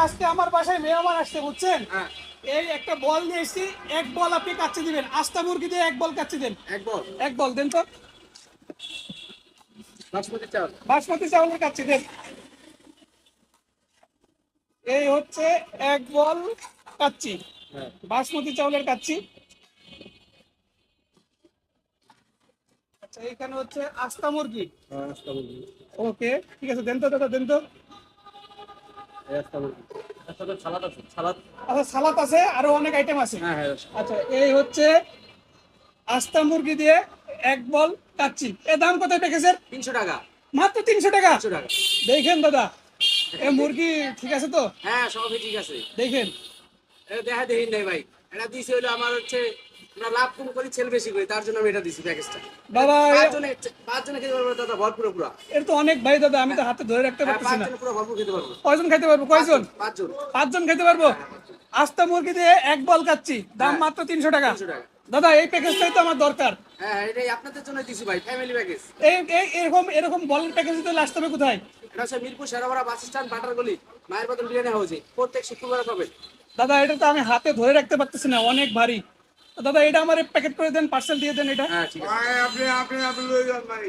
আজকে আমার বাসায় মেহমান আসছে বুঝছেন। হ্যাঁ এই একটা বল নিয়ে এসেছি, এক বল আপনি কাচ্চি দিবেন। আস্তা মুরগি দিয়ে এক বল কাচ্চি দেন। এক বল এক বল দেন তো। বাসমতি চাল। বাসমতি চাউলের কাচ্চি দেন। এই হচ্ছে এক বল কাচ্চি, হ্যাঁ বাসমতি চাউলের কাচ্চি। আচ্ছা এখানে হচ্ছে আস্তা মুরগি। আস্তা মুরগি। ওকে ঠিক আছে, দেন তো দাদা, দেন তো। এই আস্তা মুরগি। এর সাথে সালাদ আছে, সালাদ। আচ্ছা সালাদ আছে, আরো অনেক আইটেম আছে। হ্যাঁ হ্যাঁ। আচ্ছা এই হচ্ছে আস্তা মুরগি দিয়ে এক বল কাচ্চি। এর দাম কত প্যাকেজের? 300 টাকা। মাত্র 300 টাকা। 300 টাকা। দেখেন দাদা, এ মুরগি ঠিক আছে তো? হ্যাঁ সবই ঠিক আছে। দেখেন এটা দেখা দেখিন নাই ভাই, এটা দিছি হলো আমার হচ্ছে আমরা লাভ কম করি সেল বেশি করি, তার জন্য আমি এটা দিছি প্যাকেজটা। বাবা, পাঁচজনে খেতে পারবো দাদা, ভরপুর পুরো। এর তো অনেক ভাই দাদা, আমি তো হাতে ধরে রাখতে হ্যাঁ পারতেছি না। পাঁচজনে পুরো ভরপুর খেতে পারবো। কয়জন খেতে পারবো? কয়জন? পাঁচজন। 5 জন খেতে পারবো। আস্তা মুরগি দিয়ে এক বল কাচ্চি, দাম হ্যাঁ। মাত্র 300 টাকা। 300 টাকা। দাদা এই প্যাকেজটাই তো আমার দরকার। হ্যাঁ এটাই আপনাদের জন্য দিছি ভাই, ফ্যামিলি প্যাকেজ। এরকম এরকম বলের প্যাকেজ তো আসতে হবে কোথায়? এটা হচ্ছে মিরপুর শেরাবাড়া বাস স্ট্যান্ড, বাটার গলি, মায়ের বদল বিরিয়ানি হাউসে প্রত্যেক শুক্রবার পাবেন। দাদা এটা তো আমি হাতে ধরে রাখতে পারতেছি না, অনেক ভারী। তো দাদা এটা আমার প্যাকেট করে দেন, পার্সেল দিয়ে দেন এটা। হ্যাঁ ঠিক আছে। আপনি লই যান ভাই।